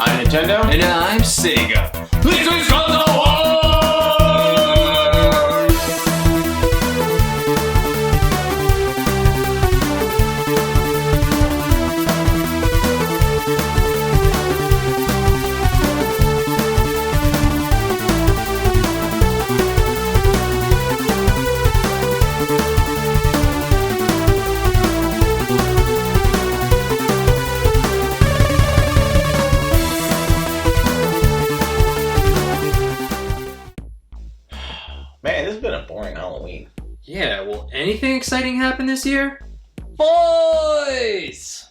I'm Nintendo. And I'm Sega. This is Console Wars! Man, this has been a boring Halloween. Yeah, will anything exciting happen this year? Boys!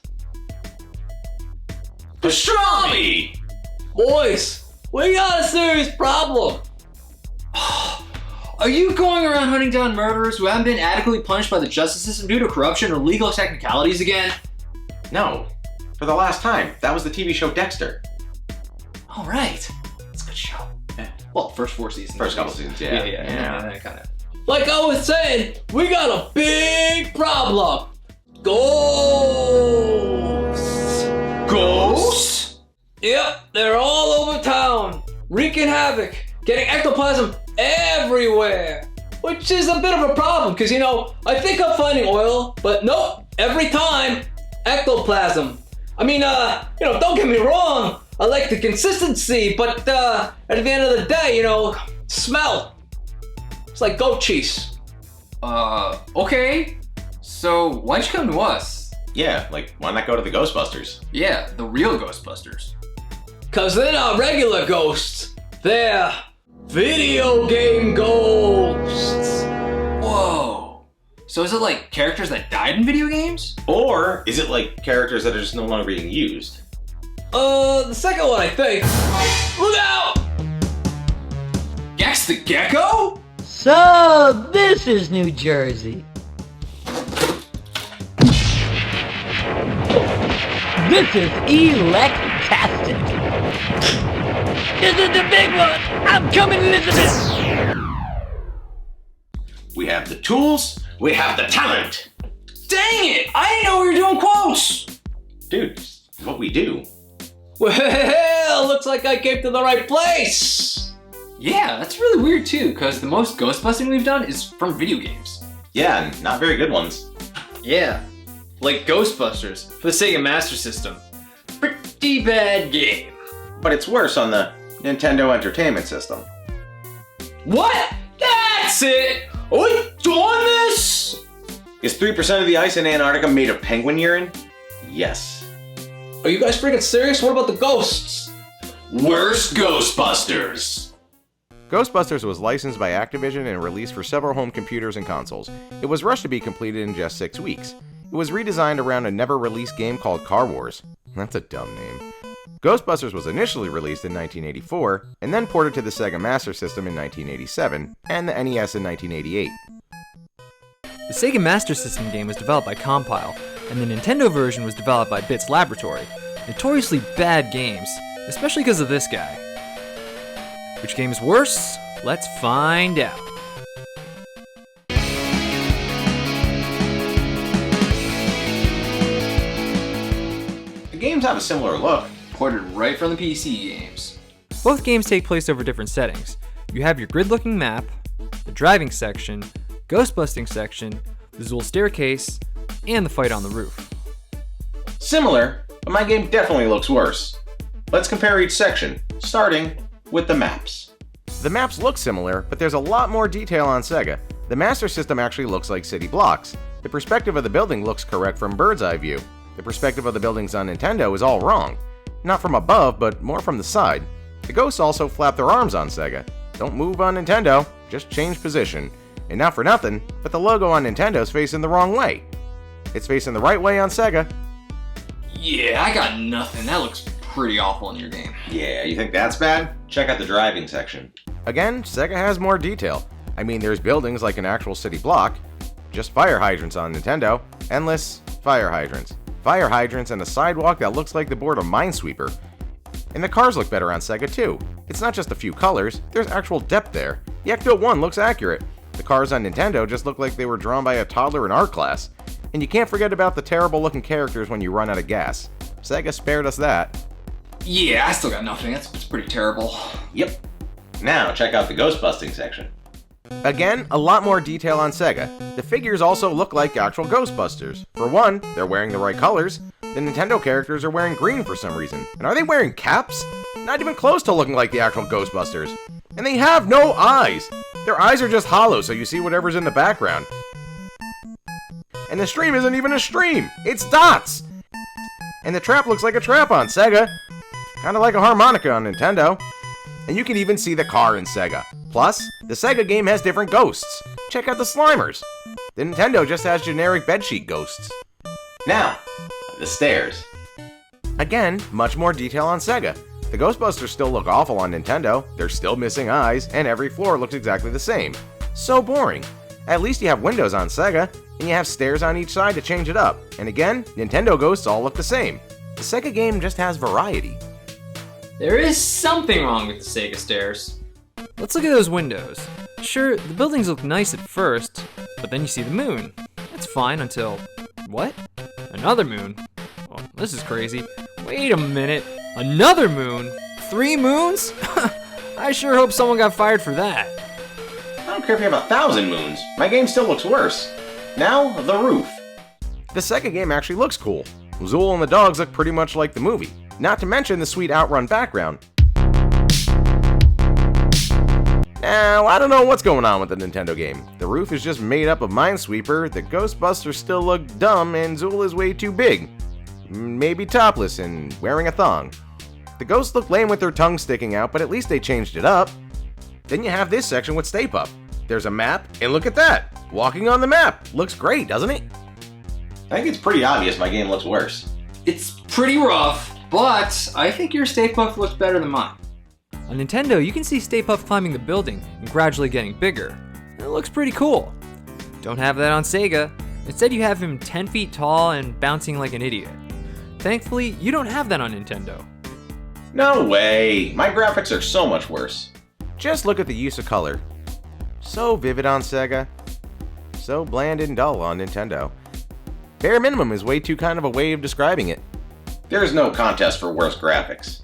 Pastrami! Boys, we got a serious problem. Are you going around hunting down murderers who haven't been adequately punished by the justice system due to corruption or legal technicalities again? No. For the last time. That was the TV show Dexter. All right. It's a good show. Yeah. Well, first 4 seasons. First couple seasons, yeah. Yeah, kind of. Like I was saying, we got a big problem. Ghosts. Ghosts? Yep, they're all over town, wreaking havoc, getting ectoplasm everywhere. Which is a bit of a problem, because I think I'm finding oil, but nope, every time, ectoplasm. I mean, don't get me wrong, I like the consistency, but at the end of the day, smell. It's like goat cheese. Okay. So, why'd you come to us? Yeah, like, why not go to the Ghostbusters? Yeah, the real Ghostbusters. Cause they're not regular ghosts, they're video game ghosts. Whoa. So is it like characters that died in video games? Or is it like characters that are just no longer being used? The second one, I think. Look out! Gex the Gecko? So, this is New Jersey. This is electastic. This is the big one. I'm coming, Elizabeth. We have the tools, we have the talent. Dang it! I didn't know we were doing quotes! Dude, it's what we do. Well, looks like I came to the right place. Yeah, that's really weird too, because the most ghostbusting we've done is from video games. Yeah, and not very good ones. Yeah, like Ghostbusters for the Sega Master System. Pretty bad game. But it's worse on the Nintendo Entertainment System. What? That's it! Are we doing this? Is 3% of the ice in Antarctica made of penguin urine? Yes. Are you guys freaking serious? What about the ghosts? Worst Ghostbusters! Ghostbusters was licensed by Activision and released for several home computers and consoles. It was rushed to be completed in just 6 weeks. It was redesigned around a never-released game called Car Wars. That's a dumb name. Ghostbusters was initially released in 1984, and then ported to the Sega Master System in 1987, and the NES in 1988. The Sega Master System game was developed by Compile, and the Nintendo version was developed by Bits Laboratory. Notoriously bad games, especially because of this guy. Which game is worse? Let's find out. The games have a similar look. Ported right from the PC games. Both games take place over different settings. You have your grid-looking map, the driving section, ghostbusting section, the Zool staircase, and the fight on the roof. Similar, but my game definitely looks worse. Let's compare each section, starting with the maps. The maps look similar, but there's a lot more detail on Sega. The Master System actually looks like city blocks. The perspective of the building looks correct from bird's eye view. The perspective of the buildings on Nintendo is all wrong. Not from above, but more from the side. The ghosts also flap their arms on Sega. Don't move on Nintendo, just change position. And not for nothing, but the logo on Nintendo's facing the wrong way. It's facing the right way on Sega. Yeah, I got nothing. That looks pretty awful in your game. Yeah, you think that's bad? Check out the driving section. Again, Sega has more detail. I mean, there's buildings like an actual city block. Just fire hydrants on Nintendo. Endless fire hydrants. Fire hydrants and a sidewalk that looks like the board of Minesweeper. And the cars look better on Sega too. It's not just a few colors, there's actual depth there. The Ecto 1 looks accurate. The cars on Nintendo just look like they were drawn by a toddler in art class. And you can't forget about the terrible looking characters when you run out of gas. Sega spared us that. Yeah, I still got nothing. That's pretty terrible. Yep. Now check out the Ghostbusting section. Again, a lot more detail on Sega. The figures also look like actual Ghostbusters. For one, they're wearing the right colors. The Nintendo characters are wearing green for some reason. And are they wearing caps? Not even close to looking like the actual Ghostbusters. And they have no eyes! Their eyes are just hollow, so you see whatever's in the background. And the stream isn't even a stream! It's dots! And the trap looks like a trap on Sega. Kinda like a harmonica on Nintendo. And you can even see the car in Sega. Plus, the Sega game has different ghosts. Check out the Slimers. The Nintendo just has generic bedsheet ghosts. Now, the stairs. Again, much more detail on Sega. The Ghostbusters still look awful on Nintendo, they're still missing eyes, and every floor looks exactly the same. So boring. At least you have windows on Sega, and you have stairs on each side to change it up. And again, Nintendo ghosts all look the same. The Sega game just has variety. There is something wrong with the Sega stairs. Let's look at those windows. Sure, the buildings look nice at first, but then you see the moon. That's fine until... what? Another moon? Well, this is crazy. Wait a minute. Another moon? 3 moons? I sure hope someone got fired for that. I don't care if you have 1,000 moons. My game still looks worse. Now, the roof. The Sega game actually looks cool. Zool and the dogs look pretty much like the movie. Not to mention the sweet Outrun background. Now, I don't know what's going on with the Nintendo game. The roof is just made up of Minesweeper, the Ghostbusters still look dumb, and Zool is way too big. Maybe topless and wearing a thong. The ghosts look lame with their tongues sticking out, but at least they changed it up. Then you have this section with Stay Puft. There's a map, and look at that! Walking on the map! Looks great, doesn't it? I think it's pretty obvious my game looks worse. It's pretty rough, but I think your Stay Puft looks better than mine. On Nintendo, you can see Stay Puft climbing the building and gradually getting bigger. It looks pretty cool. Don't have that on Sega. Instead, you have him 10 feet tall and bouncing like an idiot. Thankfully, you don't have that on Nintendo. No way! My graphics are so much worse. Just look at the use of color. So vivid on Sega. So bland and dull on Nintendo. Bare minimum is way too kind of a way of describing it. There's no contest for worse graphics.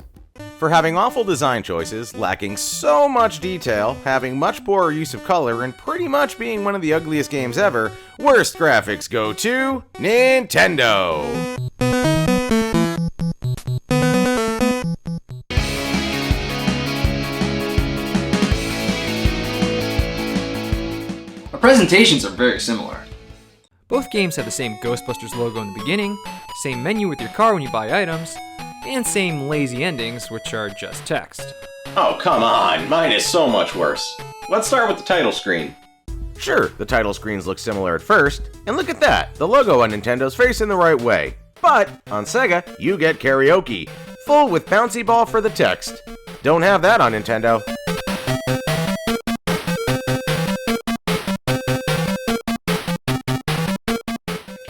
For having awful design choices, lacking so much detail, having much poorer use of color, and pretty much being one of the ugliest games ever, worst graphics go to Nintendo! Our presentations are very similar. Both games have the same Ghostbusters logo in the beginning, same menu with your car when you buy items, and same lazy endings, which are just text. Oh, come on! Mine is so much worse. Let's start with the title screen. Sure, the title screens look similar at first, and look at that, the logo on Nintendo's facing the right way. But, on Sega, you get karaoke, full with bouncy ball for the text. Don't have that on Nintendo.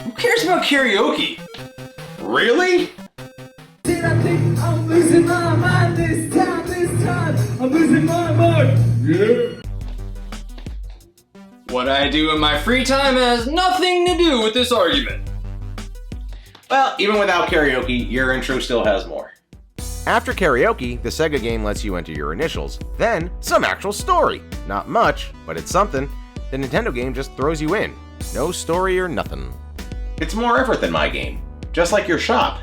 Who cares about karaoke? Really? I'm losing my mind this time, I'm losing my mind. Yeah. What I do in my free time has nothing to do with this argument. Well, even without karaoke, your intro still has more. After karaoke, the Sega game lets you enter your initials. Then, some actual story. Not much, but it's something. The Nintendo game just throws you in. No story or nothing. It's more effort than my game. Just like your shop.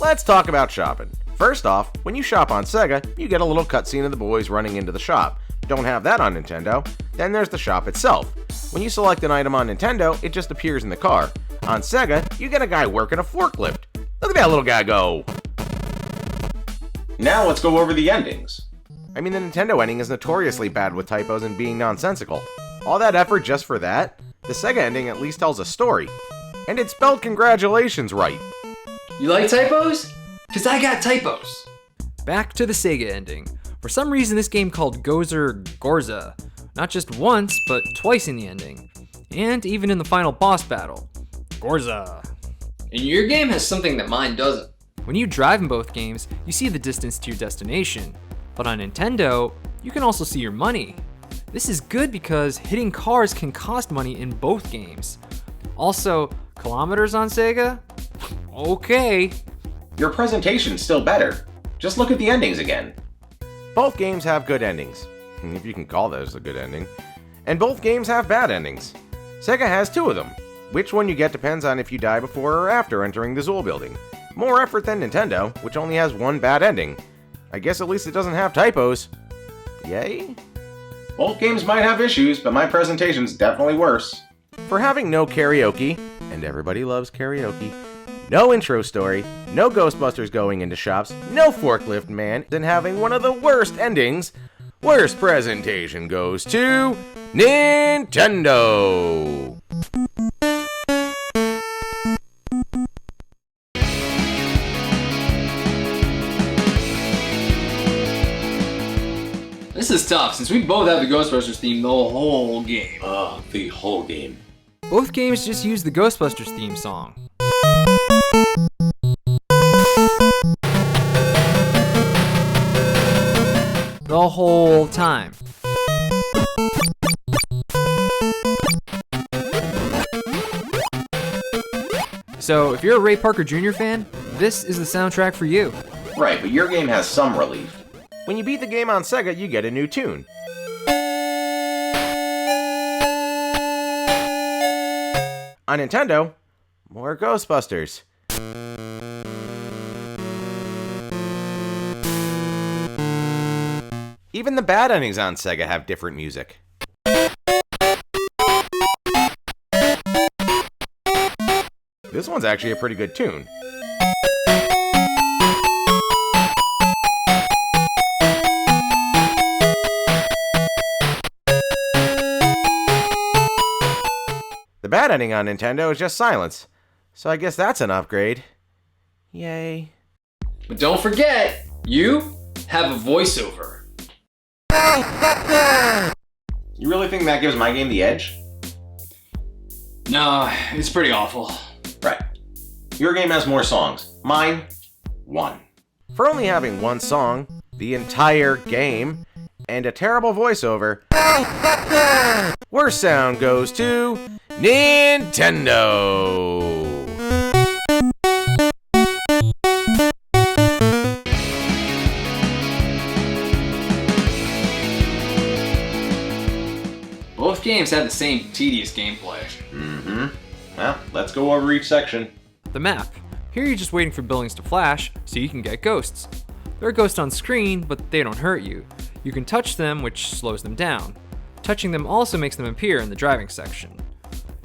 Let's talk about shopping. First off, when you shop on Sega, you get a little cutscene of the boys running into the shop. Don't have that on Nintendo. Then there's the shop itself. When you select an item on Nintendo, it just appears in the car. On Sega, you get a guy working a forklift. Look at that little guy go! Now let's go over the endings. I mean, the Nintendo ending is notoriously bad with typos and being nonsensical. All that effort just for that? The Sega ending at least tells a story. And it spelled congratulations right. You like typos? Cause I got typos. Back to the Sega ending. For some reason, this game called Gozer Gorza. Not just once, but twice in the ending. And even in the final boss battle. Gorza. And your game has something that mine doesn't. When you drive in both games, you see the distance to your destination. But on Nintendo, you can also see your money. This is good because hitting cars can cost money in both games. Also, kilometers on Sega? Okay. Your presentation's still better. Just look at the endings again. Both games have good endings, if you can call those a good ending, and both games have bad endings. Sega has 2 of them. Which one you get depends on if you die before or after entering the Zool building. More effort than Nintendo, which only has 1 bad ending. I guess at least it doesn't have typos. Yay? Both games might have issues, but my presentation's definitely worse. For having no karaoke, and everybody loves karaoke, no intro story, no Ghostbusters going into shops, no forklift man, and having one of the worst endings, worst presentation goes to Nintendo! This is tough, since we both have the Ghostbusters theme the whole game. The whole game. Both games just use the Ghostbusters theme song. The whole time. So, if you're a Ray Parker Jr. fan, this is the soundtrack for you. Right, but your game has some relief. When you beat the game on Sega, you get a new tune. On Nintendo, more Ghostbusters. Even the bad endings on Sega have different music. This one's actually a pretty good tune. The bad ending on Nintendo is just silence, so I guess that's an upgrade. Yay. But don't forget, you have a voiceover. You really think that gives my game the edge? No, it's pretty awful. Right. Your game has more songs. Mine, 1. For only having 1 song, the entire game, and a terrible voiceover, worst sound goes to Nintendo! Both games have the same tedious gameplay. Well, let's go over each section. The map. Here you're just waiting for buildings to flash so you can get ghosts. There are ghosts on screen, but they don't hurt you. You can touch them, which slows them down. Touching them also makes them appear in the driving section.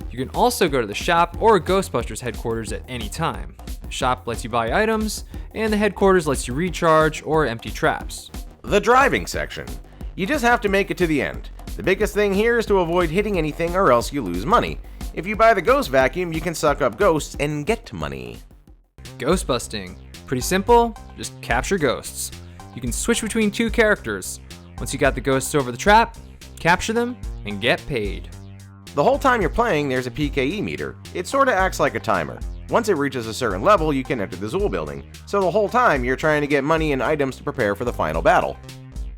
You can also go to the shop or Ghostbusters headquarters at any time. The shop lets you buy items, and the headquarters lets you recharge or empty traps. The driving section. You just have to make it to the end. The biggest thing here is to avoid hitting anything or else you lose money. If you buy the ghost vacuum, you can suck up ghosts and get money. Ghostbusting. Pretty simple, just capture ghosts. You can switch between 2 characters. Once you got the ghosts over the trap, capture them and get paid. The whole time you're playing, there's a PKE meter. It sorta acts like a timer. Once it reaches a certain level, you can enter the Zool building. So the whole time, you're trying to get money and items to prepare for the final battle.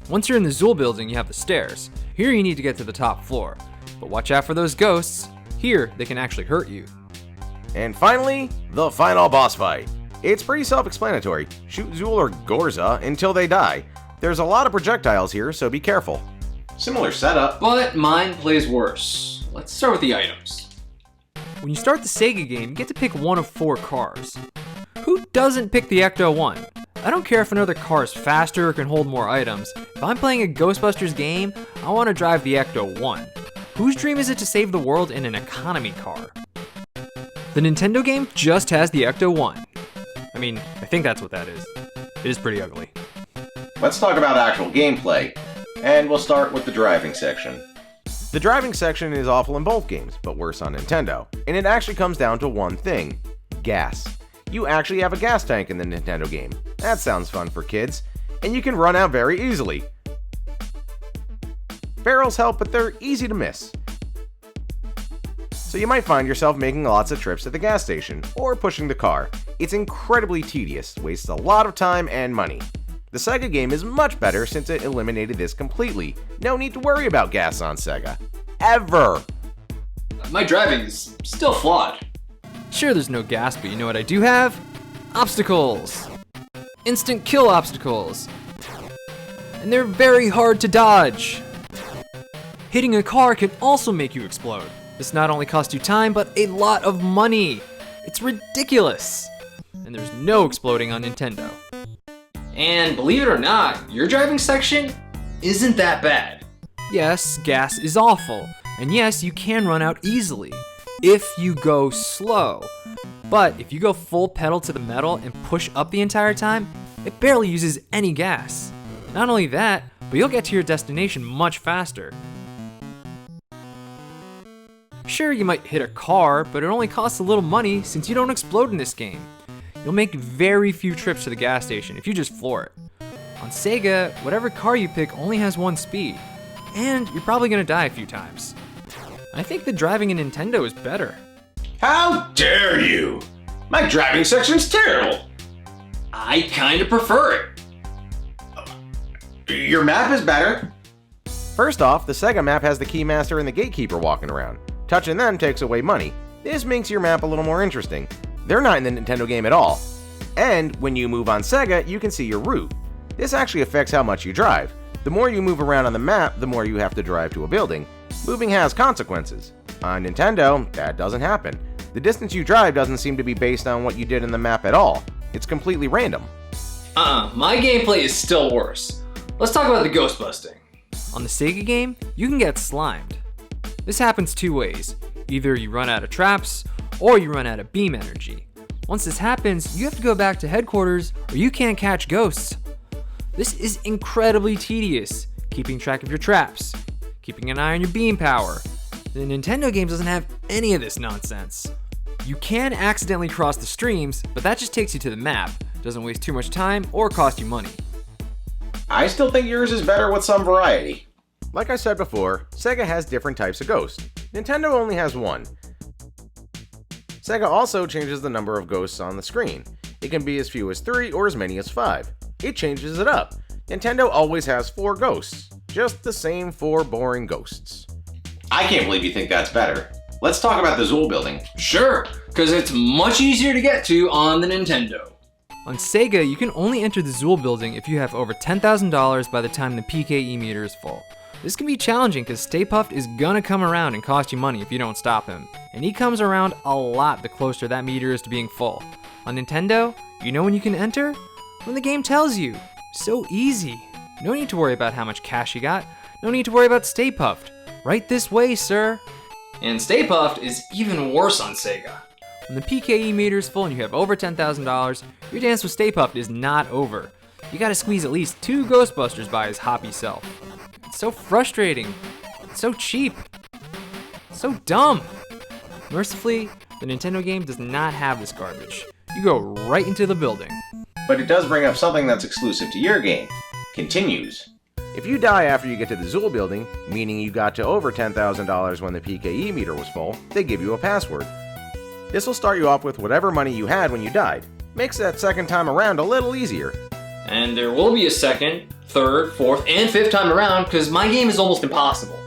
Once you're in the Zool building, you have the stairs. Here you need to get to the top floor. But watch out for those ghosts. Here, they can actually hurt you. And finally, the final boss fight. It's pretty self-explanatory. Shoot Zool or Gorza until they die. There's a lot of projectiles here, so be careful. Similar setup. But mine plays worse. Let's start with the items. When you start the Sega game, you get to pick one of 4 cars. Who doesn't pick the Ecto-1? I don't care if another car is faster or can hold more items. If I'm playing a Ghostbusters game, I want to drive the Ecto-1. Whose dream is it to save the world in an economy car? The Nintendo game just has the Ecto-1. I mean, I think that's what that is. It is pretty ugly. Let's talk about actual gameplay. And we'll start with the driving section. The driving section is awful in both games, but worse on Nintendo. And it actually comes down to one thing: gas. You actually have a gas tank in the Nintendo game. That sounds fun for kids. And you can run out very easily. Barrels help, but they're easy to miss. So you might find yourself making lots of trips to the gas station, or pushing the car. It's incredibly tedious, wastes a lot of time and money. The Sega game is much better since it eliminated this completely. No need to worry about gas on Sega. Ever! My driving is still flawed. Sure, there's no gas, but you know what I do have? Obstacles! instant kill obstacles. And they're very hard to dodge. Hitting a car can also make you explode. This not only costs you time, but a lot of money. It's ridiculous. And there's no exploding on Nintendo. And believe it or not, your driving section isn't that bad. Yes, gas is awful. And yes, you can run out easily if you go slow. But if you go full pedal to the metal and push up the entire time, it barely uses any gas. Not only that, but you'll get to your destination much faster. Sure, you might hit a car, but it only costs a little money since you don't explode in this game. You'll make very few trips to the gas station if you just floor it. On Sega, whatever car you pick only has one speed, and you're probably gonna die a few times. I think the driving in Nintendo is better. How dare you! My driving section's terrible! I kinda prefer it. Your map is better. First off, the Sega map has the Keymaster and the Gatekeeper walking around. Touching them takes away money. This makes your map a little more interesting. They're not in the Nintendo game at all. And when you move on Sega, you can see your route. This actually affects how much you drive. The more you move around on the map, the more you have to drive to a building. Moving has consequences. On Nintendo, that doesn't happen. The distance you drive doesn't seem to be based on what you did in the map at all. It's completely random. My gameplay is still worse. Let's talk about the ghost busting. On the Sega game, you can get slimed. This happens two ways. Either you run out of traps, or you run out of beam energy. Once this happens, you have to go back to headquarters, or you can't catch ghosts. This is incredibly tedious, keeping track of your traps, keeping an eye on your beam power. The Nintendo game doesn't have any of this nonsense. You can accidentally cross the streams, but that just takes you to the map, doesn't waste too much time or cost you money. I still think yours is better with some variety. Like I said before, Sega has different types of ghosts. Nintendo only has one. Sega also changes the number of ghosts on the screen. It can be as few as 3 or as many as 5. It changes it up. Nintendo always has 4 ghosts. Just the same 4 boring ghosts. I can't believe you think that's better. Let's talk about the Zool building. Sure, because it's much easier to get to on the Nintendo. On Sega, you can only enter the Zool building if you have over $10,000 by the time the PKE meter is full. This can be challenging because Stay Puft is gonna come around and cost you money if you don't stop him. And he comes around a lot the closer that meter is to being full. On Nintendo, you know when you can enter? When the game tells you. So easy. No need to worry about how much cash you got. No need to worry about Stay Puft. Right this way, sir. And Stay Puft is even worse on Sega. When the PKE meter is full and you have over $10,000, your dance with Stay Puft is not over. You gotta squeeze at least 2 Ghostbusters by his hoppy self. It's so frustrating. It's so cheap. It's so dumb. Mercifully, the Nintendo game does not have this garbage. You go right into the building. But it does bring up something that's exclusive to your game. Continues. If you die after you get to the Zool building, meaning you got to over $10,000 when the PKE meter was full, they give you a password. This will start you off with whatever money you had when you died. Makes that second time around a little easier. And there will be a second, third, fourth, and fifth time around because my game is almost impossible.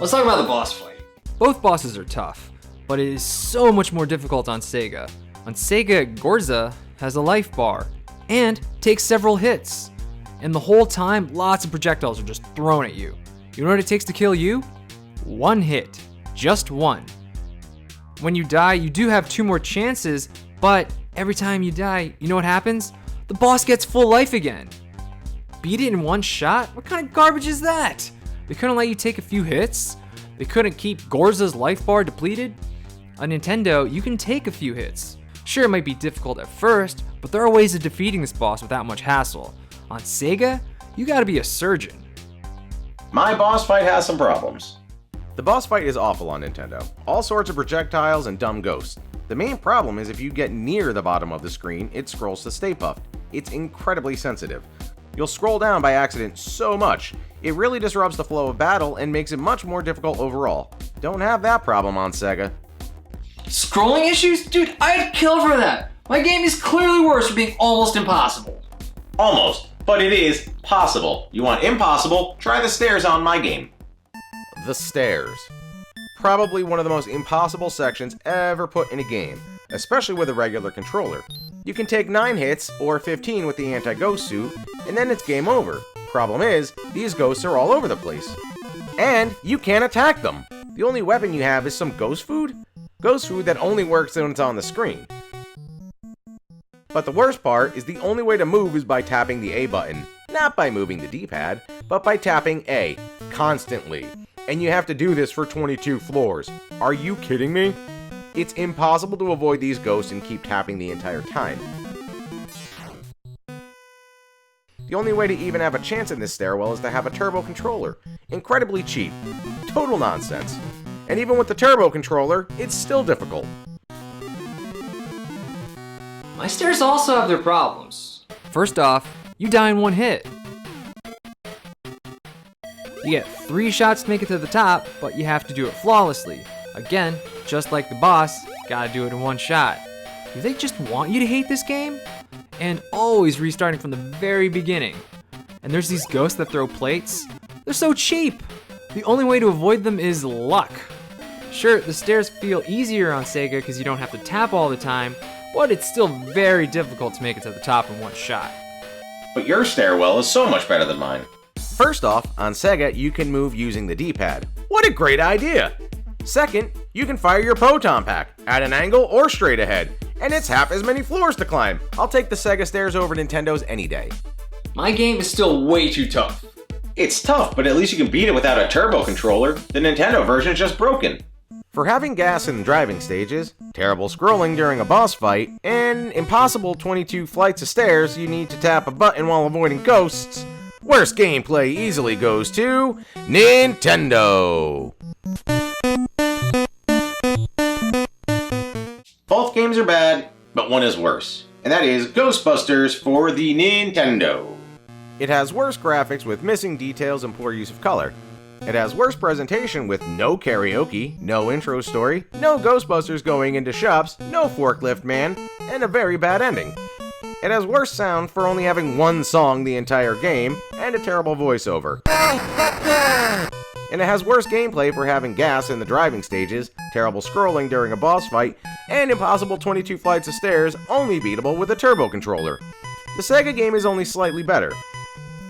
Let's talk about the boss fight. Both bosses are tough, but it is so much more difficult on Sega. On Sega, Gorza has a life bar and takes several hits. And the whole time, lots of projectiles are just thrown at you. You know what it takes to kill you? 1 hit. Just 1. When you die, you do have 2 more chances, but every time you die, you know what happens? The boss gets full life again. Beat it in 1 shot? What kind of garbage is that? They couldn't let you take a few hits? They couldn't keep Gorza's life bar depleted? On Nintendo, you can take a few hits. Sure, it might be difficult at first, but there are ways of defeating this boss without much hassle. On Sega, you gotta be a surgeon. My boss fight has some problems. The boss fight is awful on Nintendo. All sorts of projectiles and dumb ghosts. The main problem is if you get near the bottom of the screen, it scrolls to Stay Puft. It's incredibly sensitive. You'll scroll down by accident so much, it really disrupts the flow of battle and makes it much more difficult overall. Don't have that problem on Sega. Scrolling issues? Dude, I'd kill for that. My game is clearly worse for being almost impossible. Almost, but it is possible. You want impossible? Try the stairs on my game. The stairs. Probably one of the most impossible sections ever put in a game, especially with a regular controller. You can take 9 hits or 15 with the anti-ghost suit, and then it's game over. Problem is, these ghosts are all over the place. And you can't attack them. The only weapon you have is some ghost food? Ghost food that only works when it's on the screen. But the worst part is the only way to move is by tapping the A button. Not by moving the D-pad, but by tapping A, constantly. And you have to do this for 22 floors. Are you kidding me? It's impossible to avoid these ghosts and keep tapping the entire time. The only way to even have a chance in this stairwell is to have a turbo controller. Incredibly cheap. Total nonsense. And even with the turbo controller, it's still difficult. My stairs also have their problems. First off, you die in one hit. You get 3 shots to make it to the top, but you have to do it flawlessly. Again, just like the boss, gotta do it in one shot. Do they just want you to hate this game? And always restarting from the very beginning. And there's these ghosts that throw plates. They're so cheap! The only way to avoid them is luck. Sure, the stairs feel easier on Sega because you don't have to tap all the time, but it's still very difficult to make it to the top in one shot. But your stairwell is so much better than mine. First off, on Sega, you can move using the D-pad. What a great idea! Second, you can fire your proton pack, at an angle or straight ahead, and it's half as many floors to climb. I'll take the Sega stairs over Nintendo's any day. My game is still way too tough. It's tough, but at least you can beat it without a turbo controller. The Nintendo version is just broken. For having gas in the driving stages, terrible scrolling during a boss fight, and impossible 22 flights of stairs you need to tap a button while avoiding ghosts, worst gameplay easily goes to Nintendo! Both games are bad, but one is worse. And that is Ghostbusters for the Nintendo. It has worse graphics with missing details and poor use of color. It has worse presentation with no karaoke, no intro story, no Ghostbusters going into shops, no forklift man, and a very bad ending. It has worse sound for only having one song the entire game, and a terrible voiceover. And it has worse gameplay for having gas in the driving stages, terrible scrolling during a boss fight, and impossible 22 flights of stairs only beatable with a turbo controller. The Sega game is only slightly better.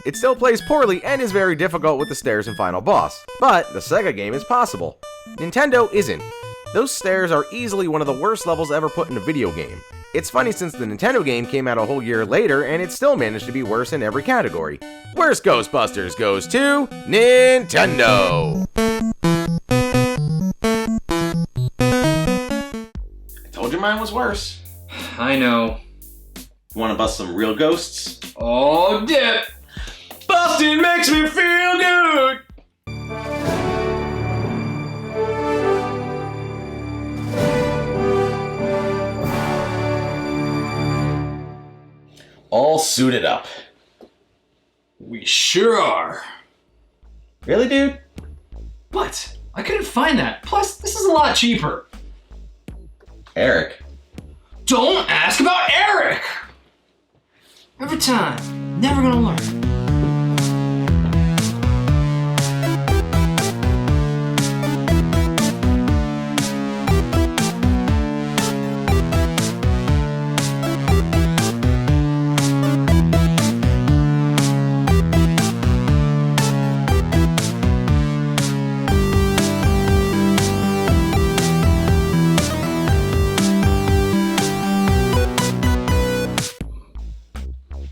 It still plays poorly and is very difficult with the stairs and final boss, but the Sega game is possible. Nintendo isn't. Those stairs are easily one of the worst levels ever put in a video game. It's funny since the Nintendo game came out a whole year later and it still managed to be worse in every category. Worst Ghostbusters goes to Nintendo! I told you mine was worse. I know. Want to bust some real ghosts? Oh, dip! Busting makes me feel good! All suited up. We sure are. Really, dude? What? I couldn't find that. Plus, this is a lot cheaper. Eric. Don't ask about Eric! Every time. Never gonna learn.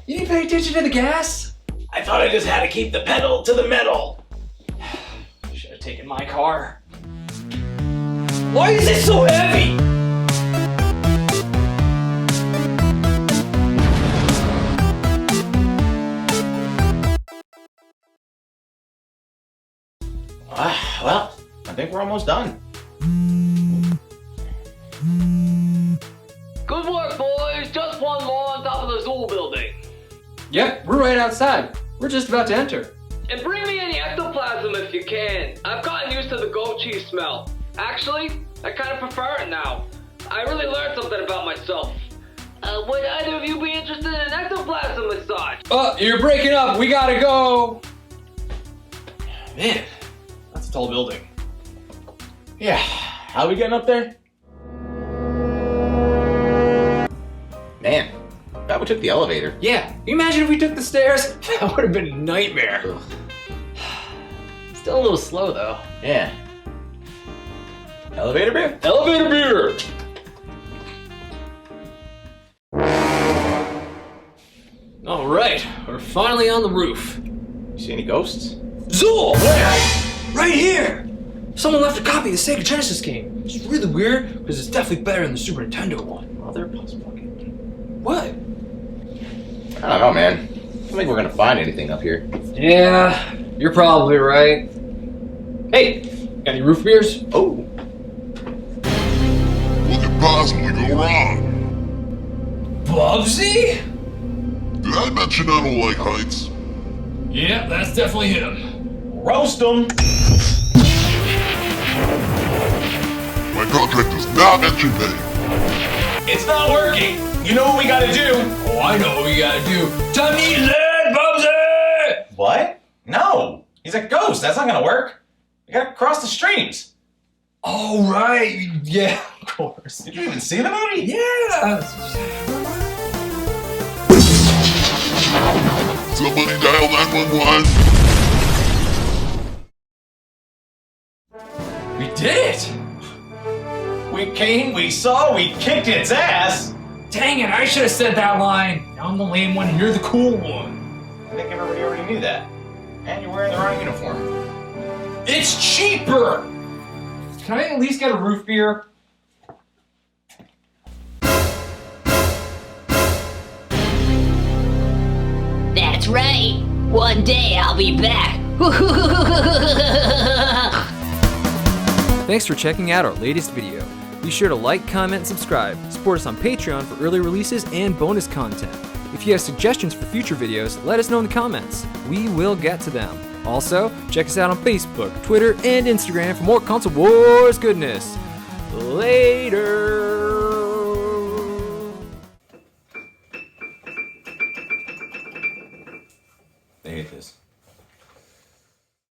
You didn't pay attention to the gas? I thought I just had to keep the pedal to the metal. Should have taken my car. Why is it so heavy? Well, I think we're almost done. Good work, boys. Just one more on top of the Zool building. Yep, we're right outside. We're just about to enter. And bring me any ectoplasm if you can. I've gotten used to the goat cheese smell. Actually, I kind of prefer it now. I really learned something about myself. Would either of you be interested in an ectoplasm massage? Oh, you're breaking up. We gotta go. Man, that's a tall building. Yeah, how are we getting up there? Man, thought we took the elevator. Yeah, can you imagine if we took the stairs? That would have been a nightmare. Ugh. Still a little slow though. Yeah. Elevator beer? Elevator beer! Alright, we're finally on the roof. You see any ghosts? Zool! Where? Right here! Someone left a copy of the Sega Genesis game. It's really weird, because it's definitely better than the Super Nintendo one. What? I don't know, man. I don't think we're gonna find anything up here. Yeah, you're probably right. Hey, got any roof beers? Oh. What could possibly go wrong? Bubsy? Did I mention I don't like heights? Yeah, that's definitely him. Roast them! My contract does not mention pay. It's not working! You know what we gotta do? Oh, I know what we gotta do. Time to eat lead, Bubsy! What? No! He's a ghost, that's not gonna work. We gotta cross the streams. Oh, right. Yeah, of course. Did you even see the movie? Yeah. Somebody dial 911. We did it! We came, we saw, we kicked its ass! Dang it, I should have said that line. I'm the lame one and you're the cool one. I think everybody already knew that. And you're wearing the wrong uniform. It's cheaper! Can I at least get a roof beer? That's right. One day I'll be back. Thanks for checking out our latest video. Be sure to like, comment, and subscribe. Support us on Patreon for early releases and bonus content. If you have suggestions for future videos, let us know in the comments. We will get to them. Also, check us out on Facebook, Twitter, and Instagram for more Console Wars goodness. Later! I hate this.